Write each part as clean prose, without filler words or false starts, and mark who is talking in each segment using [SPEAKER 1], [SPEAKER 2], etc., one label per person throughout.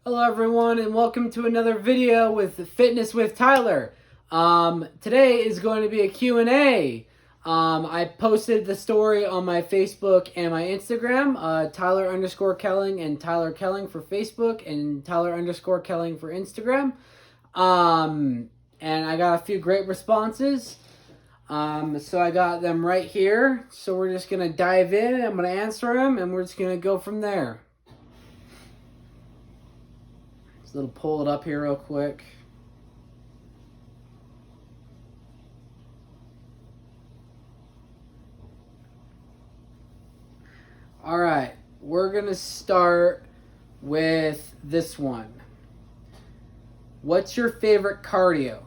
[SPEAKER 1] Hello everyone and welcome to another video with Fitness with Tyler. Today is going to be a Q&A. I posted the story on my Facebook and my Instagram, Tyler_Kelling and Tyler Kelling for Facebook and Tyler_Kelling for Instagram. And I got a few great responses. So I got them right here. So we're just going to dive in and I'm going to answer them and we're just going to go from there. So pull it up here real quick. All right, we're going to start with this one. What's your favorite cardio?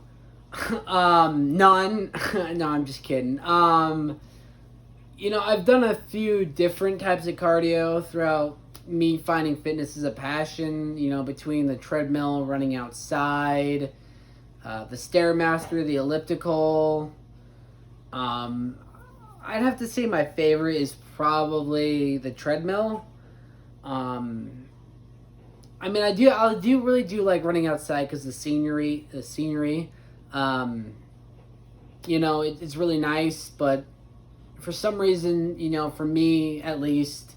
[SPEAKER 1] None. No, I'm just kidding. I've done a few different types of cardio throughout me finding fitness as a passion, between the treadmill, running outside, the Stairmaster, the elliptical. I'd have to say my favorite is probably the treadmill. I do really do like running outside because the scenery, it's really nice, but for some reason, for me at least,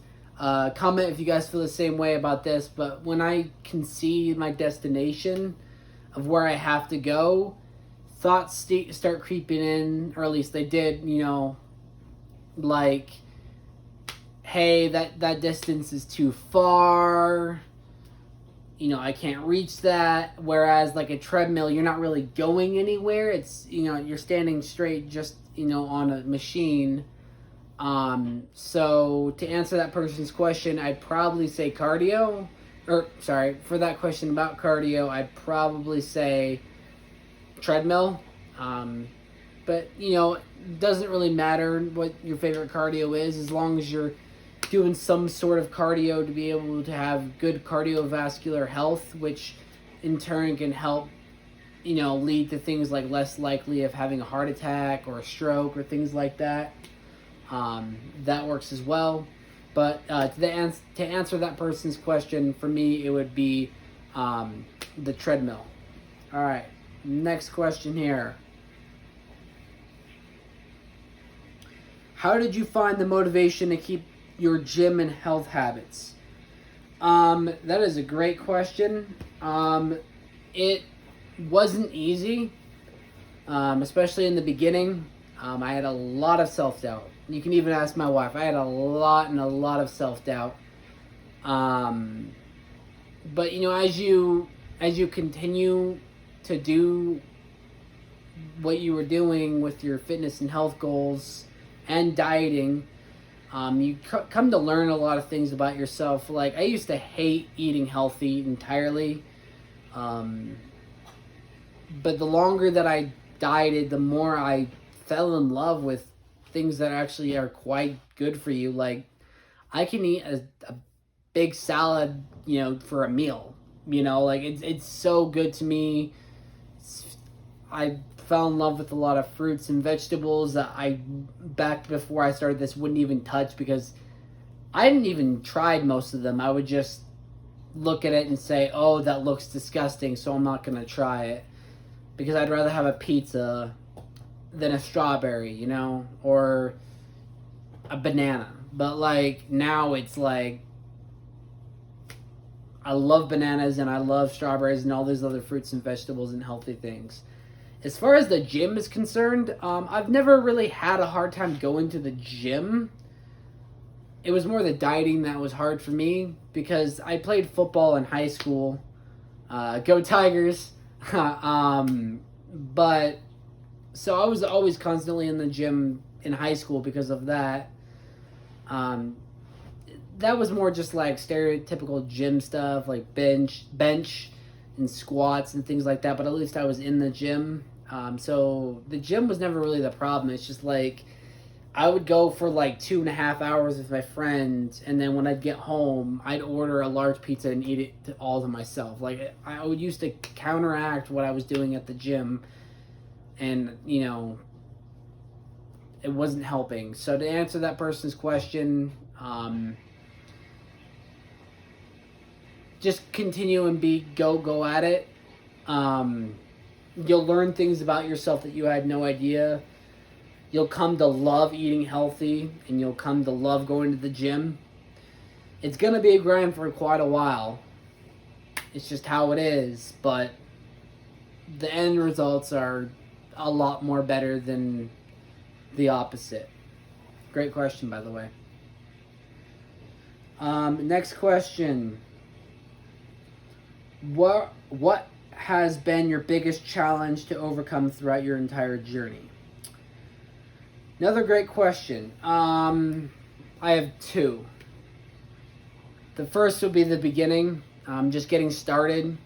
[SPEAKER 1] comment if you guys feel the same way about this, but when I can see my destination of where I have to go, thoughts start creeping in, or at least they did, like, hey, that distance is too far, I can't reach that. Whereas like a treadmill, you're not really going anywhere. It's, you're standing straight just, on a machine. So to answer that person's question, I'd probably say cardio. For that question about cardio, I'd probably say treadmill. But, it doesn't really matter what your favorite cardio is as long as you're doing some sort of cardio to be able to have good cardiovascular health, which in turn can help, lead to things like less likely of having a heart attack or a stroke or things like that. That works as well. But to answer that person's question, for me, it would be the treadmill. All right, next question here. How did you find the motivation to keep your gym and health habits? That is a great question. It wasn't easy, especially in the beginning. I had a lot of self-doubt. You can even ask my wife. I had a lot of self-doubt. But as you continue to do what you were doing with your fitness and health goals and dieting, you come to learn a lot of things about yourself. Like, I used to hate eating healthy entirely. But the longer that I dieted, the more I fell in love with things that actually are quite good for you. Like, I can eat a big salad, for a meal. Like, it's so good to me. I fell in love with a lot of fruits and vegetables that I, back before I started this, wouldn't even touch because I hadn't even tried most of them. I would just look at it and say, oh, that looks disgusting, so I'm not going to try it. Because I'd rather have a pizza than a strawberry, or a banana. But like now it's like I love bananas and I love strawberries and all these other fruits and vegetables and healthy things. As far as the gym is concerned, I've never really had a hard time going to the gym. It was more the dieting that was hard for me because I played football in high school. Go Tigers. But so I was always constantly in the gym in high school because of that. That was more just like stereotypical gym stuff, like bench and squats and things like that. But at least I was in the gym. So the gym was never really the problem. It's just like I would go for like 2.5 hours with my friend, and then when I'd get home, I'd order a large pizza and eat it all to myself. Like, I would used to counteract what I was doing at the gym, and it wasn't helping. So to answer that person's question, just continue and go at it. You'll learn things about yourself that you had no idea. You'll come to love eating healthy, and you'll come to love going to the gym. It's going to be a grind for quite a while. It's just how it is, but the end results are a lot more better than the opposite. Great question, by the way. Next question. What has been your biggest challenge to overcome throughout your entire journey? Another great question. I have two. The first would be the beginning, just getting started.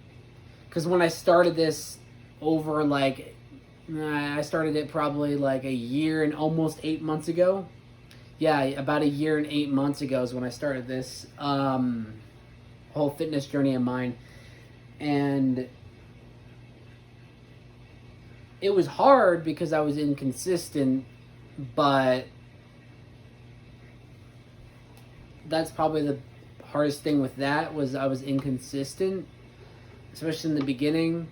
[SPEAKER 1] Because when I started this I started it probably like a year and almost 8 months ago. Yeah, about a year and 8 months ago is when I started this whole fitness journey of mine. And it was hard because I was inconsistent, but that's probably the hardest thing with that was I was inconsistent, especially in the beginning,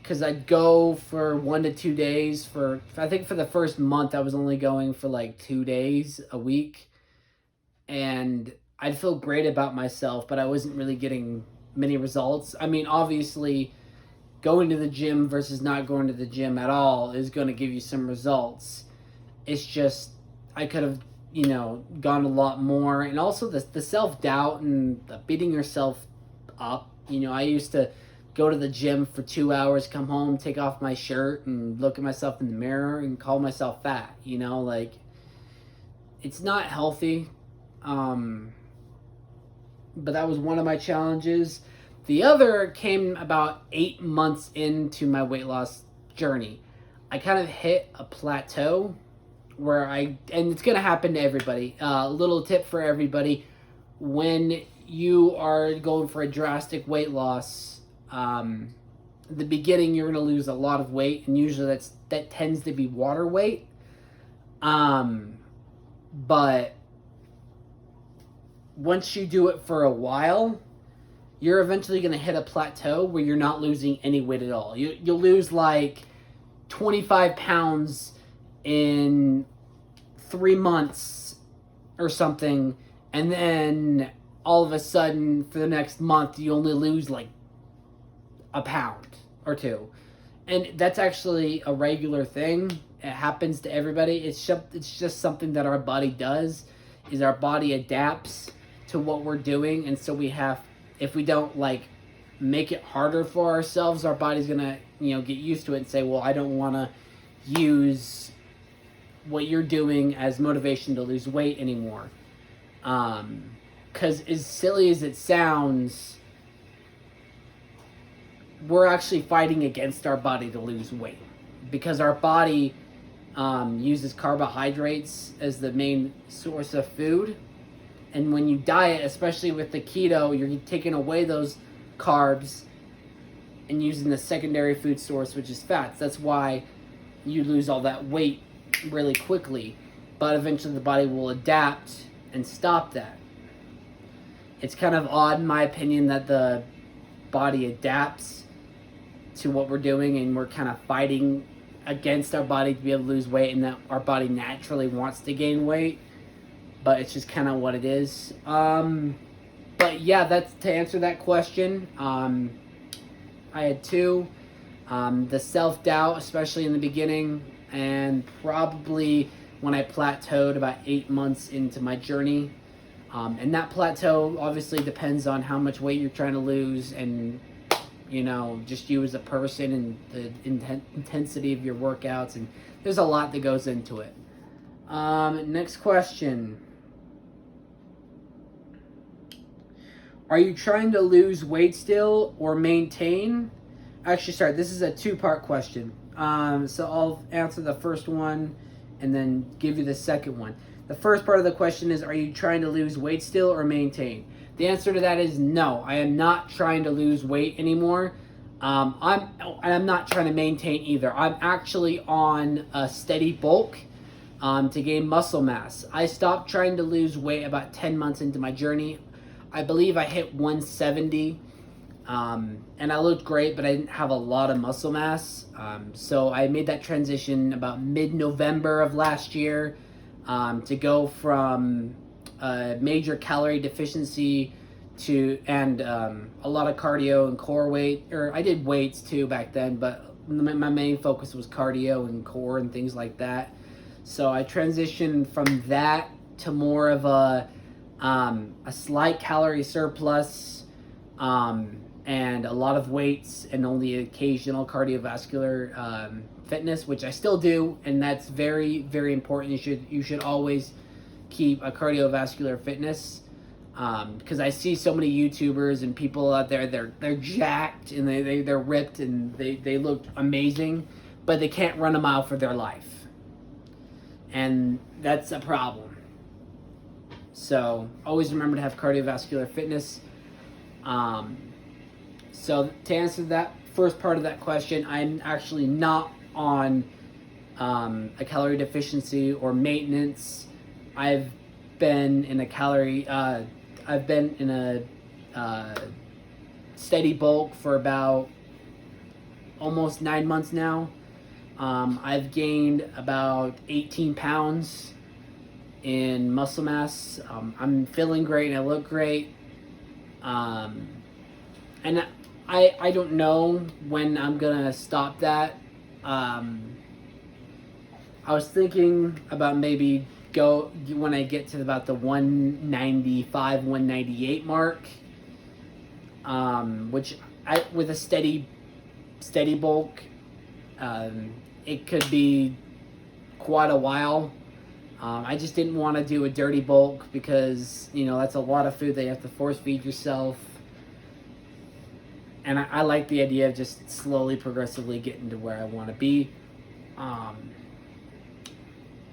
[SPEAKER 1] because I'd go for 1 to 2 days. I think for the first month I was only going for like 2 days a week, and I'd feel great about myself, but I wasn't really getting many results. I mean, obviously going to the gym versus not going to the gym at all is going to give you some results. It's just I could have gone a lot more. And also the self-doubt and the beating yourself up. I used to go to the gym for 2 hours, come home, take off my shirt and look at myself in the mirror and call myself fat. Like, it's not healthy. But that was one of my challenges. The other came about 8 months into my weight loss journey. I kind of hit a plateau and it's going to happen to everybody. Little tip for everybody: when you are going for a drastic weight loss, the beginning you're going to lose a lot of weight, and usually that tends to be water weight. But once you do it for a while, you're eventually going to hit a plateau where you're not losing any weight at all. You'll lose like 25 pounds in 3 months or something, and then all of a sudden for the next month you only lose like a pound or two. And that's actually a regular thing. It happens to everybody. It's just something that our body does, is our body adapts to what we're doing. And so if we don't like make it harder for ourselves, our body's gonna get used to it and say, well, I don't want to use what you're doing as motivation to lose weight anymore. Because as silly as it sounds, we're actually fighting against our body to lose weight, because our body uses carbohydrates as the main source of food. And when you diet, especially with the keto, you're taking away those carbs and using the secondary food source, which is fats. That's why you lose all that weight really quickly. But eventually the body will adapt and stop that. It's kind of odd, in my opinion, that the body adapts to what we're doing, and we're kind of fighting against our body to be able to lose weight, and that our body naturally wants to gain weight. But it's just kind of what it is. But yeah, that's to answer that question. I had two. The self-doubt, especially in the beginning, and probably when I plateaued about 8 months into my journey. And that plateau obviously depends on how much weight you're trying to lose, and just you as a person, and the intensity of your workouts, and there's a lot that goes into it. Next question. Are you trying to lose weight still or maintain? Actually, sorry, this is a two-part question. So I'll answer the first one and then give you the second one. The first part of the question is, are you trying to lose weight still or maintain? The answer to that is no. I am not trying to lose weight anymore. I'm not trying to maintain either. I'm actually on a steady bulk to gain muscle mass. I stopped trying to lose weight about 10 months into my journey. I believe I hit 170. And I looked great, but I didn't have a lot of muscle mass. So I made that transition about mid-November of last year, to go from major calorie deficiency and a lot of cardio and core weight. Or I did weights too back then, but my main focus was cardio and core and things like that. So I transitioned from that to more of a slight calorie surplus, and a lot of weights and only occasional cardiovascular fitness, which I still do, and that's very, very important. You should always keep a cardiovascular fitness, because I see so many YouTubers and people out there, they're jacked and they're ripped and they look amazing, but they can't run a mile for their life, and that's a problem. So always remember to have cardiovascular fitness. So to answer that first part of that question, I'm actually not on a calorie deficiency or maintenance. I've been in a steady bulk for about almost 9 months now. I've gained about 18 pounds in muscle mass. I'm feeling great and I look great. And I don't know when I'm gonna stop that. I was thinking about maybe go when I get to about the 195, 198 mark, which with a steady bulk, it could be quite a while. I just didn't want to do a dirty bulk because, that's a lot of food that you have to force feed yourself. And I like the idea of just slowly, progressively getting to where I want to be.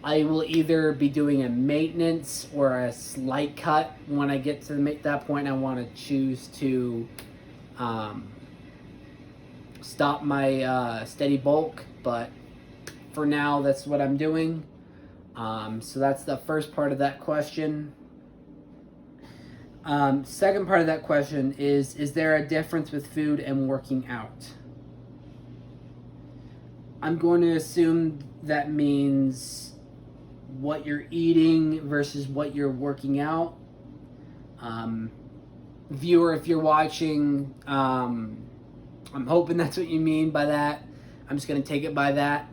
[SPEAKER 1] I will either be doing a maintenance or a slight cut when I get to that point. I want to choose to stop my steady bulk, but for now, that's what I'm doing. So that's the first part of that question. Second part of that question is there a difference with food and working out? I'm going to assume that means what you're eating versus what you're working out. Viewer, if you're watching, I'm hoping that's what you mean by that. I'm just going to take it by that.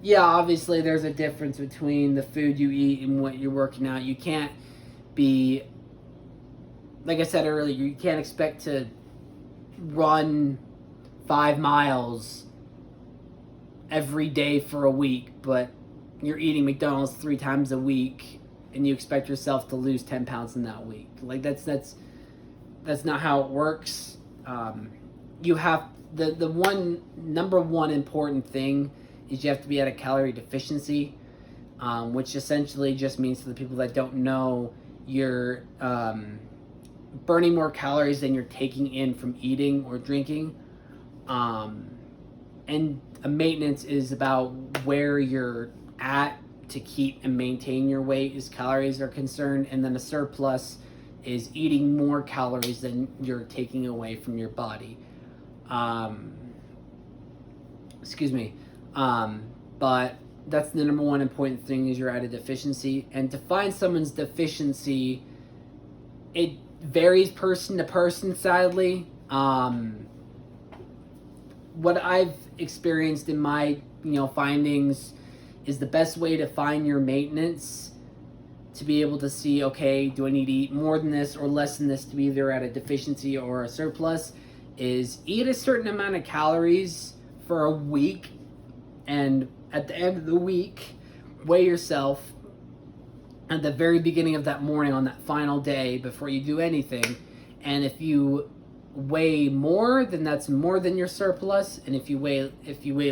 [SPEAKER 1] Yeah, obviously there's a difference between the food you eat and what you're working out. You can't be, like I said earlier, you can't expect to run 5 miles every day for a week, but you're eating McDonald's 3 times a week and you expect yourself to lose 10 pounds in that week. Like that's not how it works. You have the number one important thing is you have to be at a calorie deficiency, which essentially just means, to the people that don't know, you're burning more calories than you're taking in from eating or drinking. And a maintenance is about where you're at to keep and maintain your weight as calories are concerned. And then a surplus is eating more calories than you're taking away from your body. But that's the number one important thing, is you're at a deficiency. And to find someone's deficiency, it varies person to person, sadly. What I've experienced in my findings is the best way to find your maintenance, to be able to see, okay, do I need to eat more than this or less than this to be either at a deficiency or a surplus, is eat a certain amount of calories for a week, and at the end of the week, weigh yourself at the very beginning of that morning on that final day before you do anything. And if you weigh more, then that's more than your surplus, and if you weigh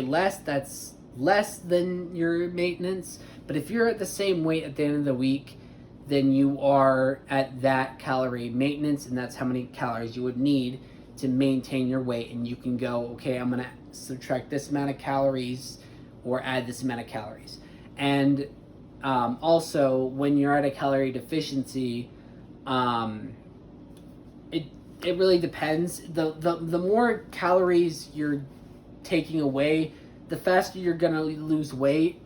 [SPEAKER 1] less, that's less than your maintenance. But if you're at the same weight at the end of the week, then you are at that calorie maintenance, and that's how many calories you would need to maintain your weight. And you can go, okay, I'm gonna subtract this amount of calories or add this amount of calories. And also, when you're at a calorie deficiency, It it really depends. The more calories you're taking away, the faster you're gonna lose weight.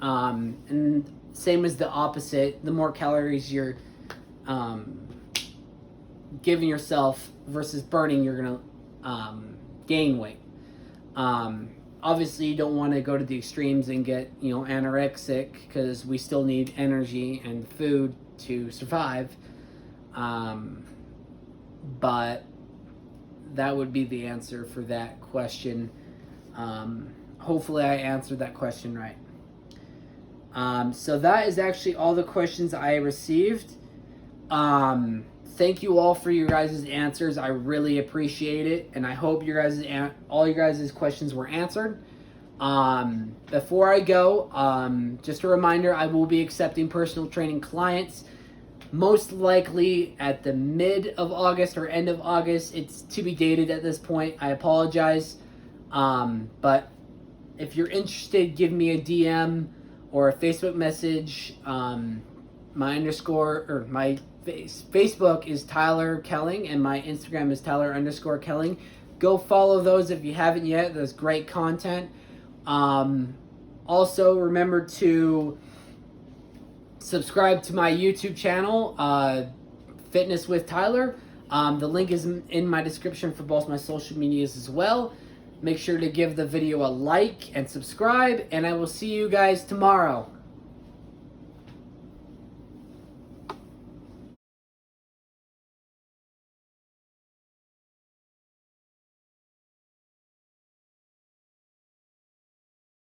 [SPEAKER 1] And same as the opposite, the more calories you're giving yourself versus burning, you're gonna gain weight. Obviously, you don't want to go to the extremes and get anorexic, because we still need energy and food to survive. But that would be the answer for that question. Hopefully, I answered that question right. So that is actually all the questions I received. Thank you all for your guys' answers. I really appreciate it, and I hope all your guys' questions were answered. Before I go, just a reminder, I will be accepting personal training clients most likely at the mid of August or end of August. It's to be dated at this point. I apologize. But if you're interested, give me a DM or a Facebook message. My Facebook is Tyler Kelling, and my Instagram is Tyler_Kelling. Go follow those if you haven't yet. There's great content. Also, remember to subscribe to my YouTube channel, Fitness with Tyler. The link is in my description for both my social medias as well. Make sure to give the video a like and subscribe, and I will see you guys tomorrow.